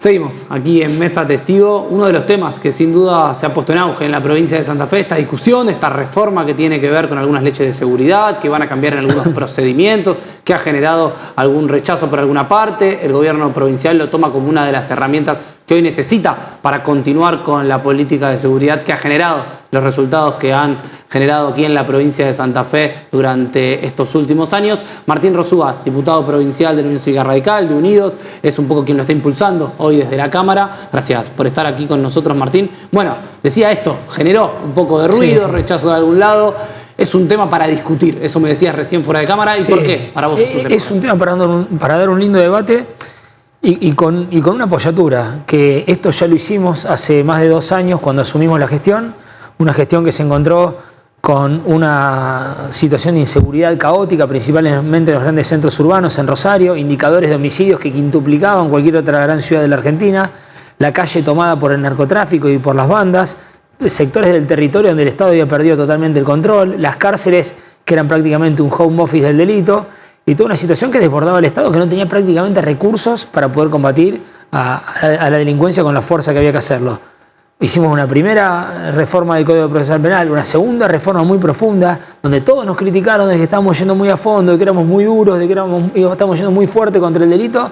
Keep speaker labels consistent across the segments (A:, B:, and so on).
A: Seguimos aquí en Mesa Testigo. Uno de los temas que sin duda se ha puesto en auge en la provincia de Santa Fe, esta discusión, esta reforma que tiene que ver con algunas leyes de seguridad, que van a cambiar en algunos procedimientos, que ha generado algún rechazo por alguna parte. El gobierno provincial lo toma como una de las herramientas que hoy necesita para continuar con la política de seguridad que ha generado los resultados que han generado aquí en la provincia de Santa Fe durante estos últimos años. Martín Rosúa, diputado provincial de la Unión Cívica Radical, de Unidos, es un poco quien lo está impulsando hoy desde la Cámara. Gracias por estar aquí con nosotros, Martín. Bueno, decía esto, generó un poco de ruido, rechazo de algún lado. Es un tema para discutir, eso me decías recién fuera de cámara. ¿Y por qué? Para vos
B: es un tema para dar un lindo debate y con una apoyatura, que esto ya lo hicimos hace más de 2 años cuando asumimos la gestión, una gestión que se encontró con una situación de inseguridad caótica, principalmente en los grandes centros urbanos, en Rosario, indicadores de homicidios que quintuplicaban cualquier otra gran ciudad de la Argentina, la calle tomada por el narcotráfico y por las bandas, sectores del territorio donde el Estado había perdido totalmente el control, las cárceles que eran prácticamente un home office del delito, y toda una situación que desbordaba el Estado, que no tenía prácticamente recursos para poder combatir a la delincuencia con la fuerza que había que hacerlo. Hicimos una primera reforma del Código Procesal Penal, una segunda reforma muy profunda, donde todos nos criticaron de que estábamos yendo muy a fondo, de que éramos muy duros, de que estábamos yendo muy fuerte contra el delito,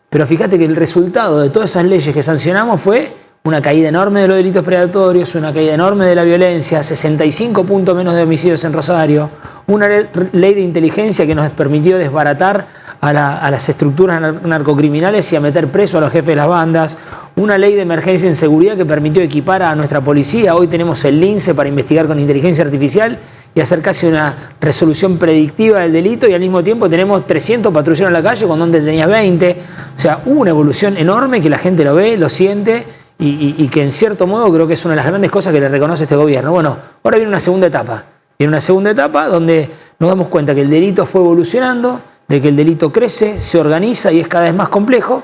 B: pero fíjate que el resultado de todas esas leyes que sancionamos fue una caída enorme de los delitos predatorios, una caída enorme de la violencia, 65 puntos menos de homicidios en Rosario, una ley de inteligencia que nos permitió desbaratar a las estructuras narcocriminales y a meter preso a los jefes de las bandas, una ley de emergencia en seguridad que permitió equipar a nuestra policía. Hoy tenemos el LINCE para investigar con inteligencia artificial y hacer casi una resolución predictiva del delito, y al mismo tiempo tenemos 300 patrulleros en la calle cuando antes tenías 20. O sea, hubo una evolución enorme que la gente lo ve, lo siente, y que en cierto modo creo que es una de las grandes cosas que le reconoce este gobierno. Bueno, ahora viene una segunda etapa. Viene una segunda etapa donde nos damos cuenta que el delito fue evolucionando, de que el delito crece, se organiza y es cada vez más complejo,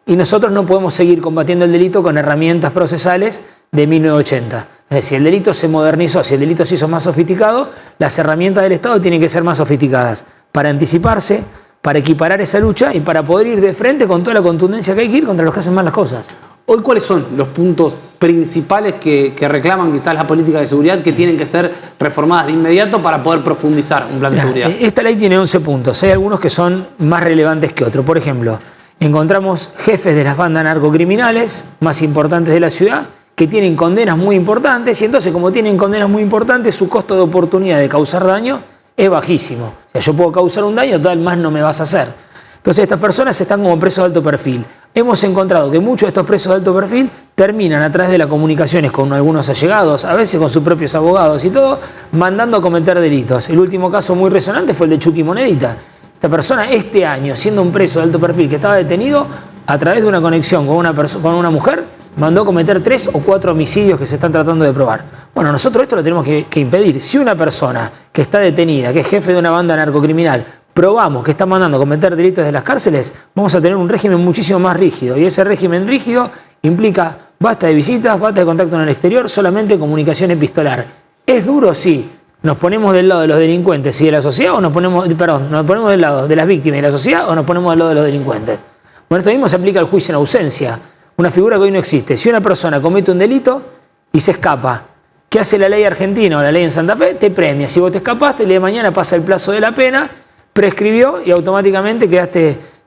B: y nosotros no podemos seguir combatiendo el delito con herramientas procesales de 1980. Es decir, el delito se modernizó, si el delito se hizo más sofisticado, las herramientas del Estado tienen que ser más sofisticadas para anticiparse, para equiparar esa lucha y para poder ir de frente con toda la contundencia que hay que ir contra los que hacen mal las cosas.
A: Hoy, ¿cuáles son los puntos principales que reclaman quizás la política de seguridad que tienen que ser reformadas de inmediato para poder profundizar un plan de seguridad?
B: Esta ley tiene 11 puntos. Hay algunos que son más relevantes que otros. Por ejemplo, encontramos jefes de las bandas narcocriminales más importantes de la ciudad que tienen condenas muy importantes, y entonces, como tienen condenas muy importantes, su costo de oportunidad de causar daño es bajísimo. O sea, yo puedo causar un daño, tal más no me vas a hacer. Entonces estas personas están como presos de alto perfil. Hemos encontrado que muchos de estos presos de alto perfil terminan a través de las comunicaciones con algunos allegados, a veces con sus propios abogados y todo, mandando a cometer delitos. El último caso muy resonante fue el de Chucky Monedita. Esta persona este año, siendo un preso de alto perfil que estaba detenido, a través de una conexión con una mujer, mandó a cometer 3 o 4 homicidios que se están tratando de probar. Bueno, nosotros esto lo tenemos que impedir. Si una persona que está detenida, que es jefe de una banda narcocriminal, probamos que está mandando a cometer delitos de las cárceles, vamos a tener un régimen muchísimo más rígido. Y ese régimen rígido implica basta de visitas, basta de contacto en el exterior, solamente comunicación epistolar. ¿Es duro? Sí. ¿Nos ponemos del lado de los delincuentes y de la sociedad, o nos ponemos del lado de las víctimas y de la sociedad, o nos ponemos del lado de los delincuentes? Bueno, esto mismo se aplica al juicio en ausencia, una figura que hoy no existe. Si una persona comete un delito y se escapa, ¿qué hace la ley argentina o la ley en Santa Fe? Te premia. Si vos te escapaste, el día de mañana pasa el plazo de la pena, prescribió y automáticamente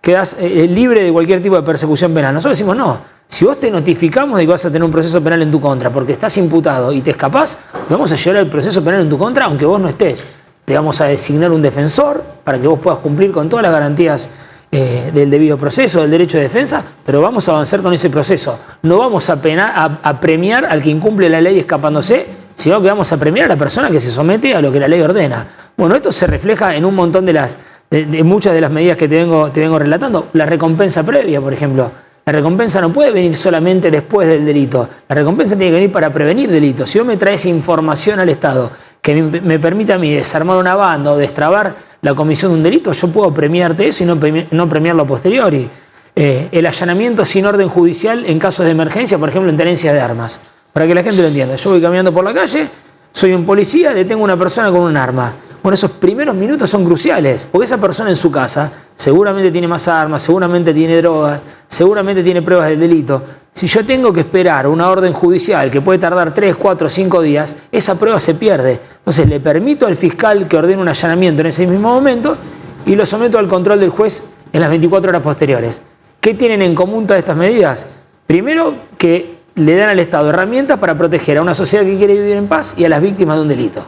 B: quedás libre de cualquier tipo de persecución penal. Nosotros decimos no, si vos te notificamos de que vas a tener un proceso penal en tu contra porque estás imputado y te escapás, te vamos a llevar el proceso penal en tu contra aunque vos no estés. Te vamos a designar un defensor para que vos puedas cumplir con todas las garantías del debido proceso, del derecho de defensa, pero vamos a avanzar con ese proceso. No vamos a premiar al que incumple la ley escapándose, sino que vamos a premiar a la persona que se somete a lo que la ley ordena. Bueno, esto se refleja en un montón de muchas de las medidas que te vengo relatando. La recompensa previa, por ejemplo. La recompensa no puede venir solamente después del delito. La recompensa tiene que venir para prevenir delitos. Si vos me traes información al Estado que me permite a mí desarmar una banda o destrabar la comisión de un delito, yo puedo premiarte eso y no premiarlo a posteriori. El allanamiento sin orden judicial en casos de emergencia, por ejemplo, en tenencia de armas. Para que la gente lo entienda. Yo voy caminando por la calle, soy un policía, detengo a una persona con un arma. Bueno, esos primeros minutos son cruciales, porque esa persona en su casa seguramente tiene más armas, seguramente tiene drogas, seguramente tiene pruebas del delito. Si yo tengo que esperar una orden judicial que puede tardar 3, 4, 5 días, esa prueba se pierde. Entonces le permito al fiscal que ordene un allanamiento en ese mismo momento y lo someto al control del juez en las 24 horas posteriores. ¿Qué tienen en común todas estas medidas? Primero, que le dan al Estado herramientas para proteger a una sociedad que quiere vivir en paz y a las víctimas de un delito.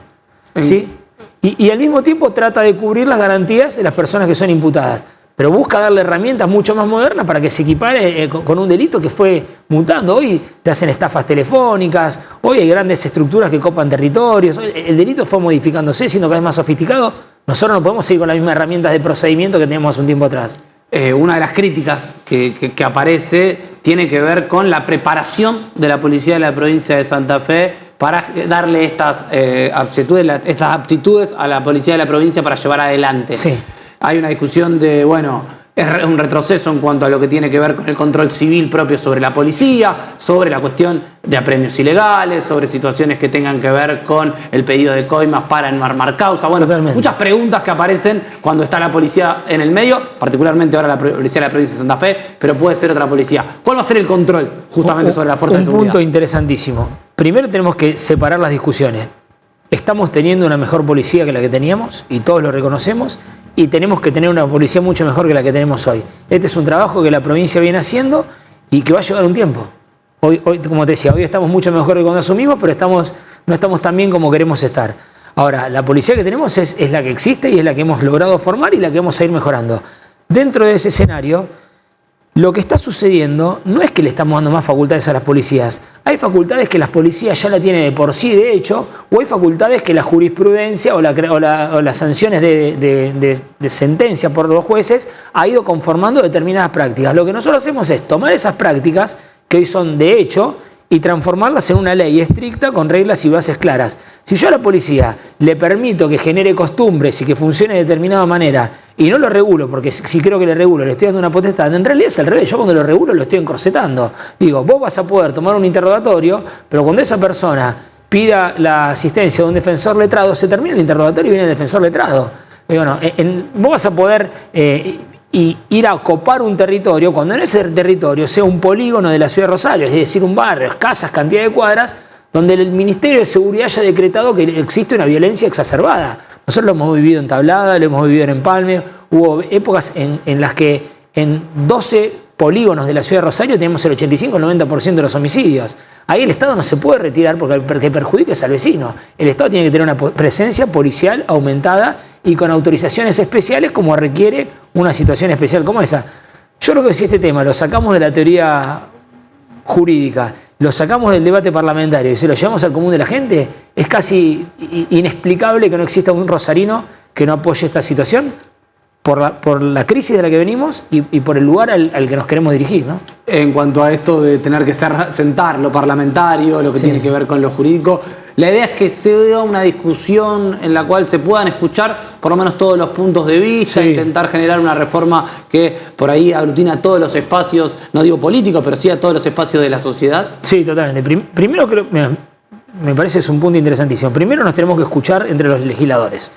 B: ¿Sí? Y al mismo tiempo trata de cubrir las garantías de las personas que son imputadas, pero busca darle herramientas mucho más modernas para que se equipare con un delito que fue mutando. Hoy te hacen estafas telefónicas, hoy hay grandes estructuras que copan territorios, el delito fue modificándose, siendo cada vez más sofisticado. Nosotros no podemos seguir con las mismas herramientas de procedimiento que teníamos hace un tiempo atrás.
A: Una de las críticas que aparece tiene que ver con la preparación de la policía de la provincia de Santa Fe para darle estas aptitudes a la policía de la provincia para llevar adelante.
B: Sí.
A: Hay una discusión de, bueno, es un retroceso en cuanto a lo que tiene que ver con el control civil propio sobre la policía, sobre la cuestión de apremios ilegales, sobre situaciones que tengan que ver con el pedido de coimas para no armar causa. Bueno,
B: totalmente.
A: Muchas preguntas que aparecen cuando está la policía en el medio, particularmente ahora la policía de la provincia de Santa Fe, pero puede ser otra policía. ¿Cuál va a ser el control justamente sobre la fuerza de seguridad?
B: Un punto interesantísimo. Primero tenemos que separar las discusiones. Estamos teniendo una mejor policía que la que teníamos y todos lo reconocemos, y tenemos que tener una policía mucho mejor que la que tenemos hoy. Este es un trabajo que la provincia viene haciendo y que va a llevar un tiempo. Hoy, como te decía, hoy estamos mucho mejor que cuando asumimos, pero no estamos tan bien como queremos estar. Ahora, la policía que tenemos es la que existe y es la que hemos logrado formar y la que vamos a ir mejorando. Dentro de ese escenario, lo que está sucediendo no es que le estamos dando más facultades a las policías. Hay facultades que las policías ya la tienen de por sí, de hecho, o hay facultades que la jurisprudencia o las sanciones de sentencia por los jueces ha ido conformando determinadas prácticas. Lo que nosotros hacemos es tomar esas prácticas, que hoy son de hecho, y transformarlas en una ley estricta con reglas y bases claras. Si yo a la policía le permito que genere costumbres y que funcione de determinada manera y no lo regulo, porque si creo que le regulo le estoy dando una potestad, en realidad es al revés. Yo cuando lo regulo lo estoy encorsetando. Digo, vos vas a poder tomar un interrogatorio, pero cuando esa persona pida la asistencia de un defensor letrado, se termina el interrogatorio y viene el defensor letrado. Y bueno, vos vas a poder ir a ocupar un territorio cuando en ese territorio sea un polígono de la ciudad de Rosario, es decir, un barrio, escasas cantidad de cuadras, donde el Ministerio de Seguridad haya decretado que existe una violencia exacerbada. Nosotros lo hemos vivido en Tablada, lo hemos vivido en Empalme. Hubo épocas en las que en 12 polígonos de la ciudad de Rosario tenemos el 85-90% de los homicidios. Ahí el Estado no se puede retirar porque perjudica al vecino. El Estado tiene que tener una presencia policial aumentada y con autorizaciones especiales como requiere una situación especial como esa. Yo creo que si este tema lo sacamos de la teoría jurídica, lo sacamos del debate parlamentario y se lo llevamos al común de la gente, es casi inexplicable que no exista un rosarino que no apoye esta situación por la crisis de la que venimos y por el lugar al que nos queremos dirigir, ¿no?
A: En cuanto a esto de tener que sentar lo parlamentario, lo que tiene que ver con lo jurídico, la idea es que se dé una discusión en la cual se puedan escuchar por lo menos todos los puntos de vista, intentar generar una reforma que por ahí aglutina todos los espacios, no digo políticos, pero sí a todos los espacios de la sociedad.
B: Sí, totalmente. Primero creo, me parece que es un punto interesantísimo. Primero nos tenemos que escuchar entre los legisladores.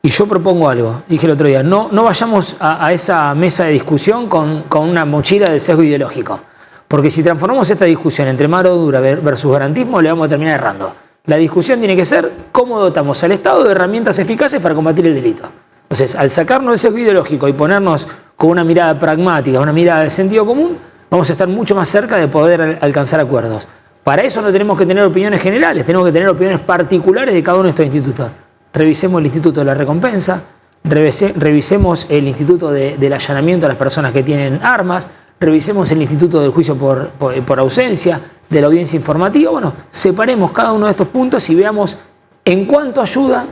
B: Y yo propongo algo, dije el otro día, no vayamos a esa mesa de discusión con una mochila de sesgo ideológico. Porque si transformamos esta discusión entre mano dura versus garantismo, le vamos a terminar errando. La discusión tiene que ser cómo dotamos al Estado de herramientas eficaces para combatir el delito. Entonces, al sacarnos el sesgo ideológico y ponernos con una mirada pragmática, una mirada de sentido común, vamos a estar mucho más cerca de poder alcanzar acuerdos. Para eso no tenemos que tener opiniones generales, tenemos que tener opiniones particulares de cada uno de estos institutos. Revisemos el Instituto de la Recompensa, revisemos el Instituto del Allanamiento a las personas que tienen armas, revisemos el Instituto del Juicio por ausencia, de la audiencia informativa. Bueno, separemos cada uno de estos puntos y veamos en cuánto ayuda,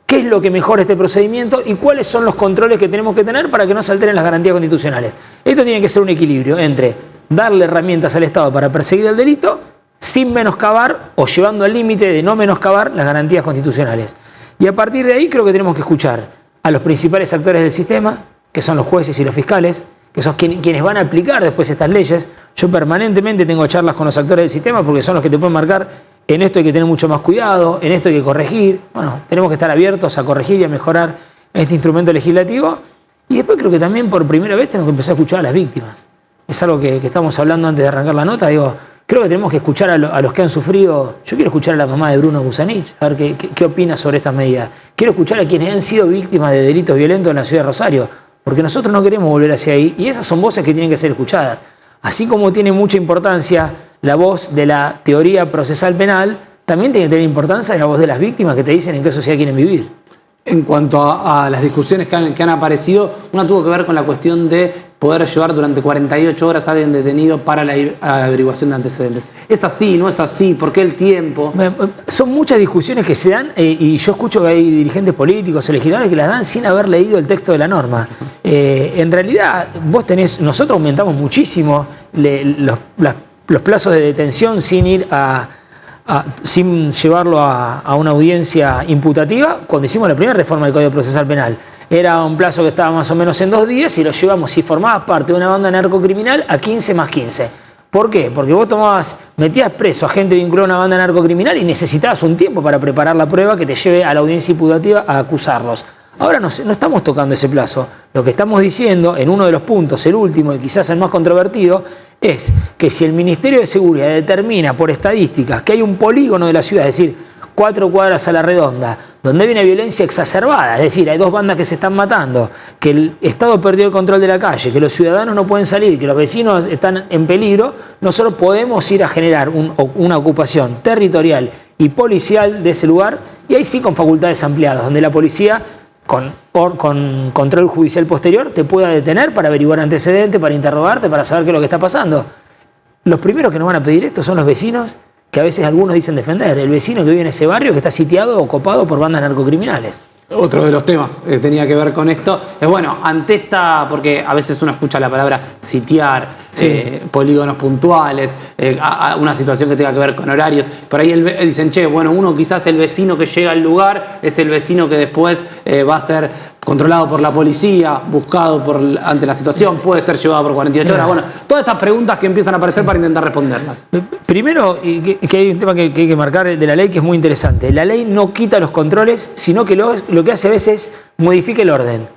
B: qué es lo que mejora este procedimiento y cuáles son los controles que tenemos que tener para que no se alteren las garantías constitucionales. Esto tiene que ser un equilibrio entre darle herramientas al Estado para perseguir el delito sin menoscabar o llevando al límite de no menoscabar las garantías constitucionales. Y a partir de ahí creo que tenemos que escuchar a los principales actores del sistema, que son los jueces y los fiscales, que son quienes van a aplicar después estas leyes. Yo permanentemente tengo charlas con los actores del sistema porque son los que te pueden marcar en esto hay que tener mucho más cuidado, en esto hay que corregir. Bueno, tenemos que estar abiertos a corregir y a mejorar este instrumento legislativo. Y después creo que también por primera vez tenemos que empezar a escuchar a las víctimas. Es algo que estamos hablando antes de arrancar la nota. Digo, creo que tenemos que escuchar a los que han sufrido. Yo quiero escuchar a la mamá de Bruno Busanich, a ver qué opina sobre estas medidas. Quiero escuchar a quienes han sido víctimas de delitos violentos en la ciudad de Rosario, porque nosotros no queremos volver hacia ahí. Y esas son voces que tienen que ser escuchadas. Así como tiene mucha importancia la voz de la teoría procesal penal, también tiene que tener importancia la voz de las víctimas que te dicen en qué sociedad quieren vivir.
A: En cuanto a las discusiones que han aparecido, una tuvo que ver con la cuestión de poder llevar durante 48 horas a alguien detenido para la averiguación de antecedentes. ¿Es así? ¿No es así? ¿Por qué el tiempo?
B: Son muchas discusiones que se dan y yo escucho que hay dirigentes políticos o legisladores que las dan sin haber leído el texto de la norma. En realidad, nosotros aumentamos muchísimo los plazos de detención sin ir sin llevarlo a una audiencia imputativa. Cuando hicimos la primera reforma del Código Procesal Penal, era un plazo que estaba más o menos en 2 días y lo llevamos, si formabas parte de una banda narcocriminal, a 15 más 15. ¿Por qué? Porque vos metías preso a gente vinculada a una banda narcocriminal y necesitabas un tiempo para preparar la prueba que te lleve a la audiencia imputativa a acusarlos. Ahora no estamos tocando ese plazo. Lo que estamos diciendo en uno de los puntos, el último y quizás el más controvertido, es que si el Ministerio de Seguridad determina por estadísticas que hay un polígono de la ciudad, es decir, 4 cuadras a la redonda, donde hay una violencia exacerbada, es decir, hay 2 bandas que se están matando, que el Estado perdió el control de la calle, que los ciudadanos no pueden salir, que los vecinos están en peligro, nosotros podemos ir a generar una ocupación territorial y policial de ese lugar, y ahí sí con facultades ampliadas, donde la policía con control judicial posterior te pueda detener para averiguar antecedentes, para interrogarte, para saber qué es lo que está pasando. Los primeros que nos van a pedir esto son los vecinos, que a veces algunos dicen defender, el vecino que vive en ese barrio que está sitiado o copado por bandas narcocriminales.
A: Otro de los temas que tenía que ver con esto es, bueno, ante esta, porque a veces uno escucha la palabra sitiar, sí, polígonos puntuales, una situación que tenga que ver con horarios, por ahí dicen, che, bueno, uno quizás el vecino que llega al lugar es el vecino que después va a ser controlado por la policía, buscado ante la situación, puede ser llevado por 48 horas. Bueno, todas estas preguntas que empiezan a aparecer para intentar responderlas.
B: Primero, que hay un tema que hay que marcar de la ley que es muy interesante. La ley no quita los controles, sino que lo que hace a veces es modifica el orden.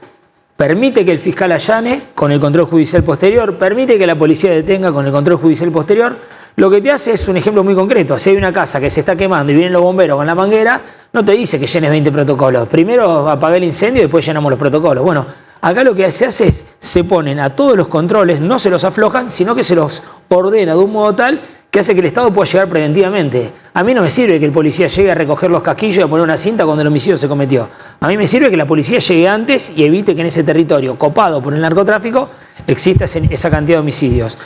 B: Permite que el fiscal allane con el control judicial posterior, permite que la policía detenga con el control judicial posterior. Lo que te hace es un ejemplo muy concreto. Si hay una casa que se está quemando y vienen los bomberos con la manguera, no te dice que llenes 20 protocolos. Primero apaga el incendio y después llenamos los protocolos. Bueno, acá lo que se hace es, se ponen a todos los controles, no se los aflojan, sino que se los ordena de un modo tal que hace que el Estado pueda llegar preventivamente. A mí no me sirve que el policía llegue a recoger los casquillos y a poner una cinta cuando el homicidio se cometió. A mí me sirve que la policía llegue antes y evite que en ese territorio copado por el narcotráfico exista esa cantidad de homicidios.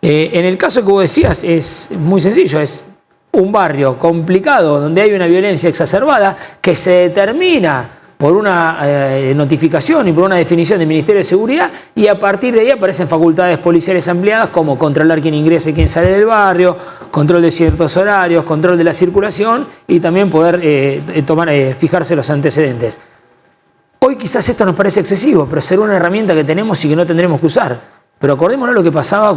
B: En el caso que vos decías es muy sencillo, es un barrio complicado donde hay una violencia exacerbada que se determina por una notificación y por una definición del Ministerio de Seguridad, y a partir de ahí aparecen facultades policiales ampliadas como controlar quién ingresa y quién sale del barrio, control de ciertos horarios, control de la circulación y también poder fijarse los antecedentes. Hoy quizás esto nos parece excesivo, pero será una herramienta que tenemos y que no tendremos que usar. Pero acordémonos lo que pasaba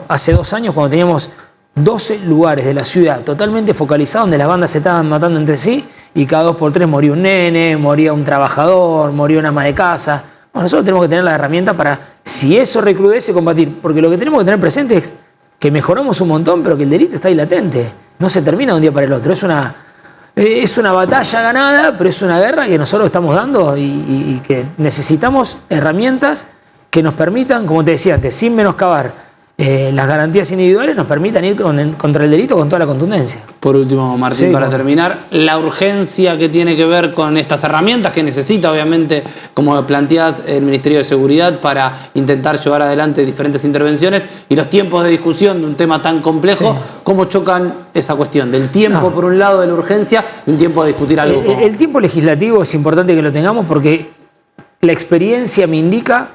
B: hace 2 años, cuando teníamos 12 lugares de la ciudad totalmente focalizados donde las bandas se estaban matando entre sí y cada 2 por 3 moría un nene, moría un trabajador, moría una ama de casa. Bueno, nosotros tenemos que tener la herramienta para, si eso recrudece, combatir. Porque lo que tenemos que tener presente es que mejoramos un montón, pero que el delito está ahí latente. No se termina de un día para el otro. Es una batalla ganada, pero es una guerra que nosotros estamos dando y que necesitamos herramientas que nos permitan, como te decía antes, sin menoscabar las garantías individuales, nos permitan ir contra el delito con toda la contundencia.
A: Por último, Martín, sí, para terminar, la urgencia que tiene que ver con estas herramientas que necesita, obviamente, como planteas el Ministerio de Seguridad, para intentar llevar adelante diferentes intervenciones, y los tiempos de discusión de un tema tan complejo, sí. ¿Cómo chocan esa cuestión del tiempo, por un lado, de la urgencia, y un tiempo de discutir algo?
B: El tiempo legislativo es importante que lo tengamos porque la experiencia me indica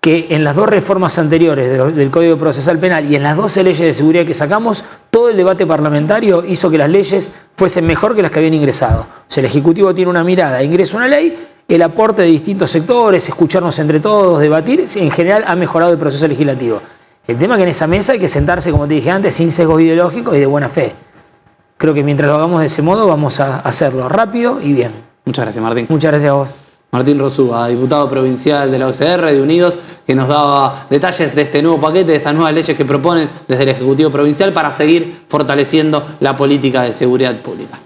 B: que en las 2 reformas anteriores del Código Procesal Penal y en las 12 leyes de seguridad que sacamos, todo el debate parlamentario hizo que las leyes fuesen mejor que las que habían ingresado. O sea, el Ejecutivo tiene una mirada, ingresa una ley, el aporte de distintos sectores, escucharnos entre todos, debatir, en general ha mejorado el proceso legislativo. El tema es que en esa mesa hay que sentarse, como te dije antes, sin sesgos ideológicos y de buena fe. Creo que mientras lo hagamos de ese modo vamos a hacerlo rápido y bien.
A: Muchas gracias, Martín.
B: Muchas gracias a vos.
A: Martín Rosúa, diputado provincial de la OCR de Unidos, que nos daba detalles de este nuevo paquete, de estas nuevas leyes que proponen desde el Ejecutivo Provincial para seguir fortaleciendo la política de seguridad pública.